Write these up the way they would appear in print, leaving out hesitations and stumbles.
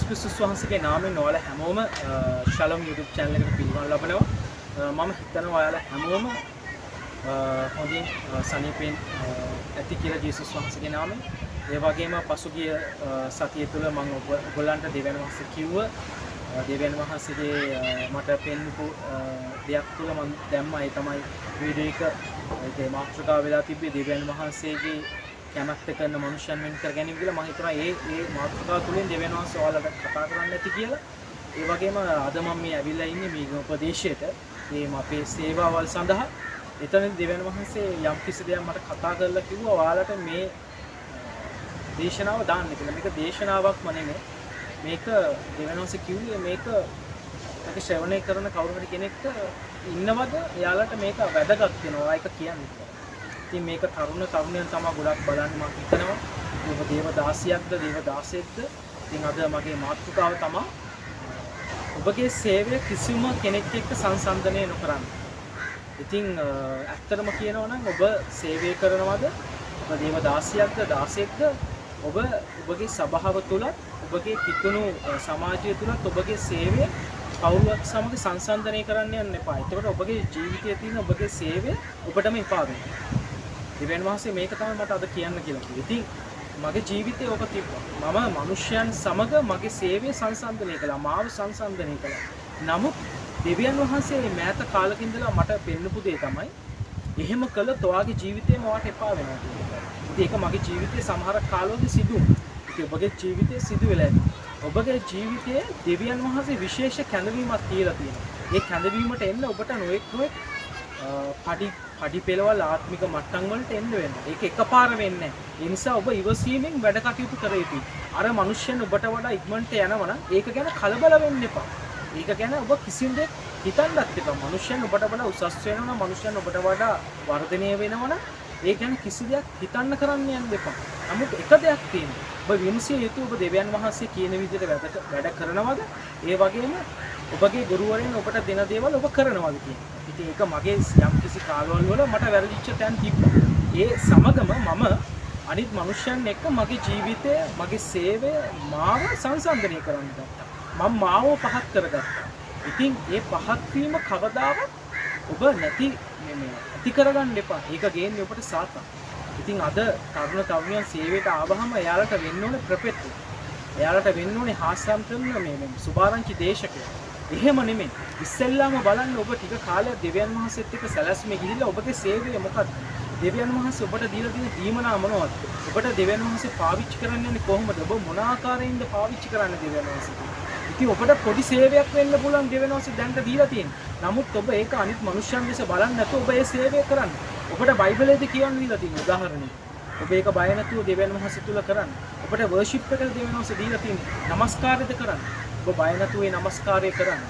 ක්‍රිස්තුස් වහන්සේගේ නාමයෙන් ඔයාලා හැමෝම ශලම් YouTube channel එකට පිළිගන්න ලබනවා. මම හිතනවා ඔයාලා හැමෝම හොඳින් සනීපෙන් ඇති කියලා ජේසුස් වහන්සේගේ නාමයෙන්. ඒ වගේම පසුගිය සතිය තුළ මම ඔයගොල්ලන්ට දෙවියන් වහන්සේ කිව්ව දෙවියන් වහන්සේගේ මට පෙන්වපු දෙයක් තුළ මම දැම්මා. ඒ තමයි වීඩියෝ එක ඒ මාතෘකාව වෙලා තිබ්බේ දෙවියන් වහන්සේගේ කැමැත්ත කරන මනුෂ්‍යයන් වෙන් කර ගැනීම කියලා. මම හිතනවා ඒ මාතෘකාව තුළින් දෙවියන් වහන්සේ ඔයාලට කතා කරන්න ඇති කියලා. ඒ වගේම අද මම මේ ඇවිල්ලා ඉන්නේ මේ උපදේශයට මේ අපේ සේවාවල් සඳහා. එතනදී දෙවියන් වහන්සේ යම් කිසි දෙයක් මට කතා කරලා කිව්වා ඔයාලට මේ දේශනාව දාන්න කියලා. මේක දේශනාවක්ම නෙමෙයි. මේක දෙවියන් වහන්සේ කිව්වේ මේක ශ්‍රවණය කරන කවුරු හරි කෙනෙක්ට ඉන්නවද එයාලට මේක වැදගත් වෙනවා ඒක කියන්නේ. ඉතින් මේක තරුණයන් තමයි ගොඩක් බලන්නේ මම හිතනවා. ඔබ දේවදාසියක්ද දේවදාසෙක්ද? ඉතින් අද මගේ මාතෘකාව තමයි ඔබගේ සේවය කිසිම කෙනෙක් එක්ක සංසන්දනය නොකරන්න. ඉතින් ඇත්තටම කියනවා නම් ඔබ සේවය කරනවද? ඔබ දේවදාසියක්ද දාසෙක්ද? ඔබගේ සභාව තුලත් ඔබගේ කිතුණු සමාජය තුලත් ඔබගේ සේවය කවුරුත් සමග සංසන්දනය කරන්න යන්න එපා. එතකොට ඔබගේ ජීවිතයේ තියෙන ඔබගේ සේවය ඔබටම එපා වෙනවා. දෙවියන් වහන්සේ මේක තමයි මට අද කියන්න කියලා කිව්වේ. ඉතින් මගේ ජීවිතේ ඔබ තිබ්බා. මම මිනිස්යන් සමග මගේ සේවය සංසන්දනය කළා. මාව සංසන්දනය කළා. නමුත් දෙවියන් වහන්සේ මෑත කාලෙක ඉඳලා මට පෙන්නපු දේ තමයි එහෙම කළොත් ඔයාගේ ජීවිතේම ඔයාට එපා වෙනවා කියලා. ඉතින් ඒක මගේ ජීවිතේ සමහර කාලවලදී සිදු වුණා. ඉතින් ඔබගේ ජීවිතේ සිදු වෙලා ඇති. ඔබගේ ජීවිතයේ දෙවියන් වහන්සේ විශේෂ කැඳවීමක් තියලා තියෙනවා. ඒ කැඳවීමට එන්න ඔබට නොඑක් පඩි පෙළවල් ආත්මික මට්ටම් වලට එන්න වෙනවා. ඒක එකපාර වෙන්නේ නැහැ. ඒ නිසා ඔබ ඉවසීමෙන් වැඩ කටයුතු කර යුතුයි. අර මිනිස්සුන් ඔබට වඩා ඉක්මනට යනවා නම් ඒක ගැන කලබල වෙන්න එපා. ඒක ගැන ඔබ කිසිම දෙයක් හිතන්නත් එපා. මිනිස්සුන් ඔබට වඩා උසස් වෙනවා නම් මිනිස්සුන් ඔබට වඩා වර්ධනය වෙනවා නම් ඒ ගැන කිසි දෙයක් හිතන්න කරන්න යන්න එපා. නමුත් එක දෙයක් තියෙනවා. ඔබ විමසිය යුතු ඔබ දෙවියන් වහන්සේ කියන විදිහට වැඩ කරනවද? ඒ වගේම ඔබගේ ගුරුවරයන් ඔබට දෙන දේවල් ඔබ කරනවද කියන. ඉතින් ඒක මගේ යම් කිසි කාලවල වල මට වැරදිච්ච තැන් තිබ්බා. ඒ සමගම මම අනිත් මිනිස්යන් එක්ක මගේ ජීවිතය, මගේ සේවය මාව සංසන්දනය කරන්න ගත්තා. මම මාව පහත් කරගත්තා. ඉතින් ඒ පහත් වීම කවදාවත් ඔබ ඇති කරගන්න එපා. ඒක ගේන්නේ ඔබට සාතන්. ඉතින් අද තරුණයන් සේවයට ආවහම එයාලට වෙන්න ඕනේ ප්‍රපෙත්තු. එයාලට වෙන්න ඕනේ හාස්‍යම් කරන මේ සුභාරංචි දේශකයෝ. එහෙම නෙමෙයි. ඉස්සෙල්ලාම බලන්න ඔබ ටික කාලයක් දෙවියන් වහන්සේත් එක්ක සැලැස්මේ ගිහිල්ලා ඔබගේ සේවය මොකක්ද? දෙවියන් වහන්සේ ඔබට දීලා තියෙන දීමනා මොනවද? ඔබට දෙවියන් වහන්සේ පාවිච්චි කරන්න යන්නේ කොහොමද? ඔබ මොන ආකාරයෙන්ද පාවිච්චි කරන්නේ දෙවියන් වහන්සේ? ඉතින් ඔබට පොඩි සේවයක් වෙන්න පුළුවන් දෙවියන් වහන්සේ දැන්ට දීලා තියෙනවා. නමුත් ඔබ ඒක අනිත් මනුෂ්‍යයන් දෙස බලන්නේ නැතුව ඔබ ඒ සේවය කරන්න. ඔබට බයිබලයේදී කියන්න දීලා තියෙන උදාහරණයක්. ඔබ ඒක බය නැතුව දෙවියන් වහන්සේ තුල කරන්න. ඔබට වර්ෂිප් එක දෙවියන් වහන්සේ දීලා තියෙනවා. නමස්කාරයද කරන්න. ඔබ බය නැතුව ඒ නමස්කාරය කරන්න.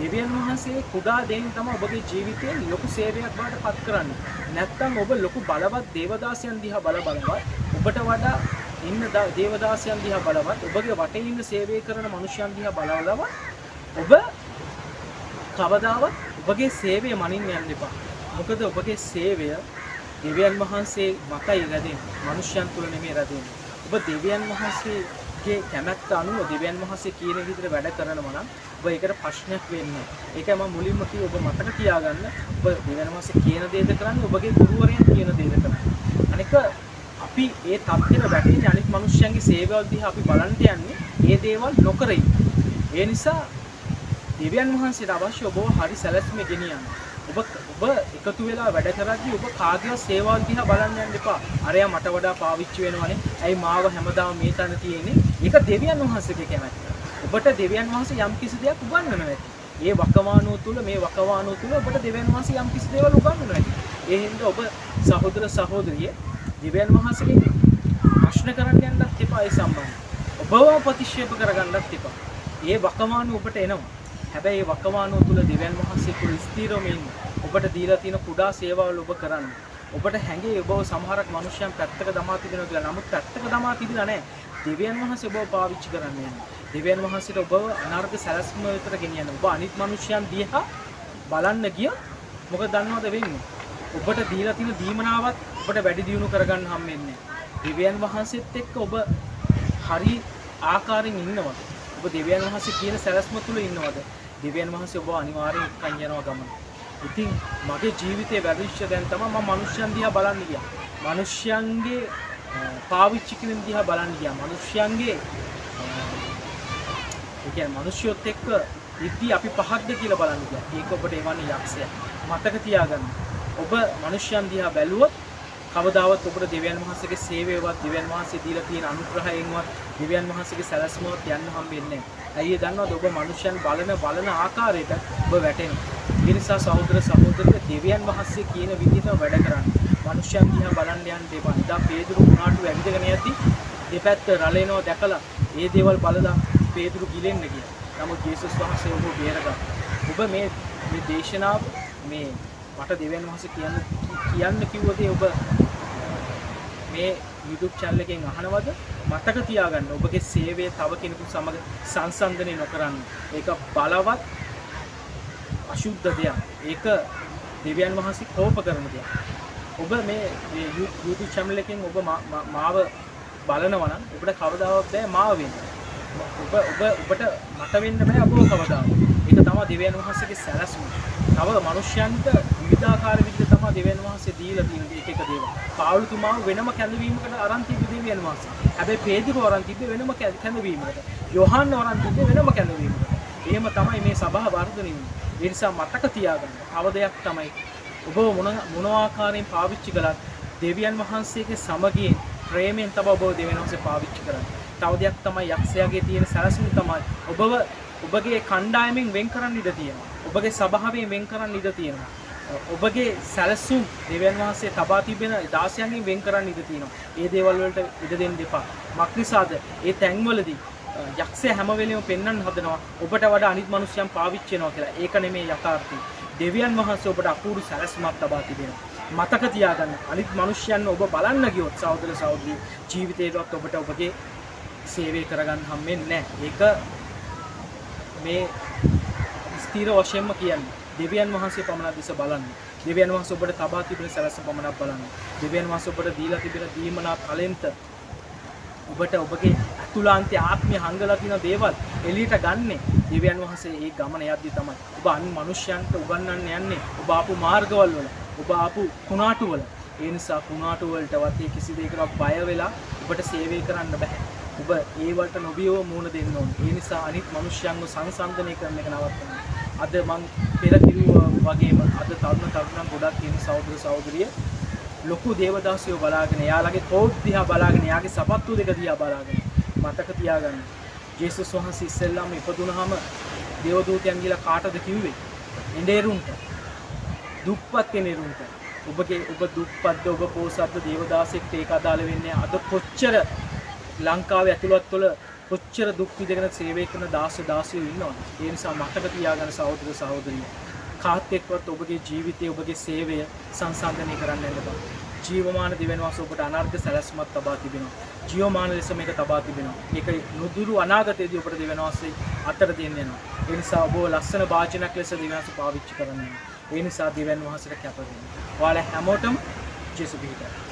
දෙවියන් වහන්සේ කුඩා දෙයින් තමයි ඔබගේ ජීවිතේ ලොකු සේවයක් බවට පත් කරන්නේ. නැත්තම් ඔබ ලොකු බලවත් දේවදාසයන් දිහා බලවත් ඔබට වඩා ඉන්න දේවදාසයන් දිහා බලවත් ඔබගේ වටේ ඉන්න සේවය කරන මිනිසයන් දිහා බලවලව ඔබ කවදාවත් ඔබගේ සේවය මනින්න යන්න එපා. මොකද ඔබගේ සේවය දෙවියන් වහන්සේ මතයි රැඳෙන්නේ. මිනිසයන් තුල නෙමෙයි රැඳෙන්නේ. ඔබ දෙවියන් වහන්සේගේ කැමැත්ත අනුව දෙවියන් වහන්සේ කියන විදිහට වැඩ කරනවා නම් ඔබ ඒකට ප්‍රශ්නයක් වෙන්නේ. ඒකයි මම මුලින්ම කිව්ව ඔබ මතක තියාගන්න. ඔබ දෙවියන් වහන්සේ කියන දේද කරන්නේ ඔබගේ ගුරුවරයන් කියන දේද කරන්නේ. අනික අපි ඒ තත්ත්වෙට වැටෙන්නේ අනිත් මිනිස්යන්ගේ සේවවල දිහා අපි බලන්න යන්නේ ඒ දේවල් නොකර ඉන්න. ඒ නිසා දෙවියන් වහන්සේට අවශ්‍ය ඔබව හරි සැලැස්මේ ගෙනියන්න. ඔබ එකතු වෙලා වැඩ කරද්දී ඔබ කාගේවත් සේවවල දිහා බලන්න යන්න එපා. අරයා මට වඩා පාවිච්චි වෙනවනේ. ඇයි මාව හැමදාම මේ තැන තියෙන්නේ? ඒක දෙවියන් වහන්සේගේ කැමැත්ත. ඔබට දෙවියන් වහන්සේ යම් කිසි දෙයක් උගන්වනවා ඇති. ඒ වකවානුව තුල මේ වකවානුව තුල ඔබට දෙවියන් වහන්සේ යම් කිසි දේවල් උගන්වනවා ඇති. ඒ හින්දා ඔබ සහෝදර සහෝදරිය දෙවියන් වහන්සේගෙන් ප්‍රශ්න කරන්න යන්නත් එපා ඒ සම්බන්ධව. ඔබව ප්‍රතික්ෂේප කරගන්නත් එපා. ඒ වකවානුව ඔබට එනවා. හැබැයි මේ වකවානුව තුල දෙවියන් වහන්සේ තුල ස්ථිරවම ඉන්න. ඔබට දීලා තියෙන කුඩා සේවාවල් ඔබ කරන්න. ඔබට හැඟේ ඔබව සමහරක් මිනිස්යන් පැත්තක දමා තිබෙනවා කියලා. නමුත් පැත්තක දමා තිබිලා නැහැ. දෙවියන් වහන්සේ ඔබව පාවිච්චි කරන්නේ. දෙවියන් වහන්සේට ඔබව අනාර්ග සැලැස්ම විතර ගෙනියන්න. ඔබ අනිත් මිනිස්යන් දිහා බලන්න ගිය මොකද දන්නවද වෙන්නේ? ඔබට දීලා තියෙන දීමනාවත් ඔබට වැඩි දියුණු කරගන්න හම්බෙන්නේ. දෙවියන් වහන්සේත් එක්ක ඔබ හරි ආකාරයෙන් ඉන්නවා. ඔබ දෙවියන් වහන්සේ කියන සැලැස්ම තුල ඉන්නවද? දෙවියන් වහන්සේ ඔබ අනිවාර්යෙන් එක්කන් යනවා ගමන. ඉතින් මගේ ජීවිතේ වැරදිච්ච දැන් තමයි මම මිනිස්යන් දිහා බලන්න ගියා. මිනිස්යන්ගේ පාවිච්චි කිරීම දිහා බලන්න ගියා. මිනිස්යන්ගේ ඒ කියන්නේ මිනිස්යොත් එක්ක ඉති අපි පහක්ද කියලා බලන්න ගියා. ඒක ඔබට එවන්නේ යක්ෂය. මතක තියාගන්න. ඔබ මිනිස්යන් දිහා බැලුවොත් කවදාවත් ඔබට දෙවියන් වහන්සේගේ සේවයවත් දෙවියන් වහන්සේ දීලා තියෙන අනුග්‍රහයෙන්වත් දෙවියන් වහන්සේගේ සැලැස්මවත් යන්න හම්බෙන්නේ නැහැ. ඇයි ඒ දන්නවද? ඔබ මිනිස්යන් බලන ආකාරයට ඔබ වැටෙනවා. ඒ නිසා සහෝදර සහෝදරිය දෙවියන් වහන්සේ කියන විදිහට වැඩ කරන්න. මිනිස්යන් දිහා බලන්න යන්න දෙපා. ඉදා පේදුරු උනාටු ඇවිදගෙන යද්දි දෙපැත්ත රළේනවා දැකලා ඒ දේවල් බලලා පේදුරු ගිලෙන්න ගියා. නමුත් යේසුස් වහන්සේ ඔබ බේරගත්තා. ඔබ මේ දේශනාව මේ මට දෙවියන් වහන්සේ කියන්න කිව්ව දේ ඔබ මේ YouTube channel එකෙන් අහනවද? මතක තියාගන්න. ඔබගේ සේවය තව කෙනෙකු සමග සංසන්දනය නොකරන්න. ඒක බලවත් අශුද්ධ දෙයක්. ඒක දෙවියන් වහන්සේ කෝප කරන දෙයක්. ඔබ මේ YouTube channel එකෙන් ඔබ මාව බලනවා නම් ඔබට කවදාවත් බෑ මාව වෙන්න. ඔබට මට වෙන්න බෑ ඔබව කවදාවත්. ඒක තමයි දෙවියන් වහන්සේගේ සැලැස්ම. තව මිනිස්යන්ට විවිධාකාර විදිහට තමයි දෙවියන් වහන්සේ දීලා තියෙන එක දේවල්. පාවුලුතුමාව වෙනම කැඳවීමකට අරන් තිබ්බ දෙවියන් වහන්සේ. හැබැයි පේදුරු අරන් තිබ්බේ වෙනම කැඳවීමකට. යෝහන්න අරන් තිබ්බේ වෙනම කැඳවීමකට. එහෙම තමයි මේ සභාව වර්ධනය වෙන්නේ. ඒ නිසා මතක තියාගන්න. තව දෙයක් තමයි ඔබ මොන ආකාරයෙන් පාවිච්චි කළත් දෙවියන් වහන්සේගේ සමගියෙන් ප්‍රේමයෙන් තමයි ඔබ දෙවියන් වහන්සේ පාවිච්චි කරන්නේ. තව දෙයක් තමයි යක්ෂයාගේ තියෙන සැලසුම තමයි ඔබගේ කණ්ඩායමෙන් වෙන් කරන්න ඉඩ තියෙනවා. ඔබගේ සභාවෙන් වෙන් කරන්න ඉඩ තියෙනවා. ඔබගේ සැලසුම් දෙවියන් වහන්සේ තබා තිබෙන දාසයන්ගෙන් වෙන් කරන්න ඉඩ තියෙනවා. ඒ දේවල් වලට ඉඩ දෙන්න එපා. මක්නිසාද ඒ තැන්වලදී යක්ෂයා හැම වෙලෙම පෙන්වන්න හදනවා ඔබට වඩා අනිත් මිනිස්යන් පාවිච්චි කරනවා කියලා. ඒක නෙමෙයි යථාර්ථය. දෙවියන් වහන්සේ ඔබට අපූර්ව සැලසුමක් තබා තිබෙනවා. මතක තියාගන්න. අනිත් මිනිස්යන් ඔබ බලන්න ගියොත් සහෝදර සහෝදරි ජීවිතේටවත් ඔබට ඔබගේ සේවය කරගන්න හම්බෙන්නේ නැහැ. ඒක මේ ස්ථිර වශයෙන්ම කියන්නේ දෙවියන් වහන්සේ පමණක් දිස බලන්න. දෙවියන් වහන්සේ ඔබට තබා තිබෙන සැලැස්ම පමණක් බලන්න. දෙවියන් වහන්සේ ඔබට දීලා තිබෙන දීමනා ටැලන්ට් ඔබට ඔබගේ අතුලාන්තය ආත්මය හංගලා තියෙන දේවල් එළියට ගන්න දෙවියන් වහන්සේ ඒ ගමන යද්දි තමයි. ඔබ අන් මනුෂ්‍යයන්ට උගන්වන්න යන්නේ ඔබ ආපු මාර්ගවල වල. ඔබ ආපු කුණාටු වල. ඒ නිසා කුණාටු වලටවත් ඒ කිසි දෙයකට බය වෙලා ඔබට සේවය කරන්න බෑ. ඔබ ඒ වලට නොබියව මුණ දෙන්න ඕනේ. ඒ නිසා අනිත් මනුෂ්‍යයන්ව සංසන්දනය කරන එක නවත්තන්න. අද මං පෙර කිව්වා වගේම අද තරුණ ගොඩක් තියෙන සහෝදර සහෝදරිය ලොකු දේවදාසියෝ බලාගෙන එයාලගේ කෝට් දිහා බලාගෙන එයාගේ සපත්තු දෙක දිහා බලාගෙන මතක තියාගන්න. ජේසුස් වහන්සේ ඉස්සෙල්ලාම ඉපදුනහම දේවදූතයන් ගිහලා කාටද කිව්වේ? එඬේරුන්ට. දුප්පත් කෙනෙකුට. ඔබ දුප්පත්ද ඔබ පොසත්ද දේවදාසෙක්ට ඒක අදාළ වෙන්නේ. අද කොච්චර ලංකාවේ ඇතුළත් වල කොච්චර දුක් විඳගෙන සේවය කරන දාසියෝ ඉන්නවද? ඒ නිසා මතක තියාගන්න සහෝදර සහෝදරිය. කාත් එක්කවත් ඔබගේ ජීවිතය ඔබගේ සේවය සංසන්දනය කරන්න යන්න බෑ. ජීවමාන දෙවියන් වහන්සේ ඔබට අනර්ග සැලැස්මක් තබා තිබෙනවා. ජීවමාන ලෙස මේක තබා තිබෙනවා. ඒක නුදුරු අනාගතයේදී ඔබට දෙවියන් වහන්සේ අතට දෙන්න යනවා. ඒ නිසා ඔබ ලස්සන වාචනයක් ලෙස දෙවියන් වහන්සේ පාවිච්චි කරන්න. ඒ නිසා දෙවියන් වහන්සේට කැප වෙන්න. ඔයාලා හැමෝටම ජේසුස් පිහිටා.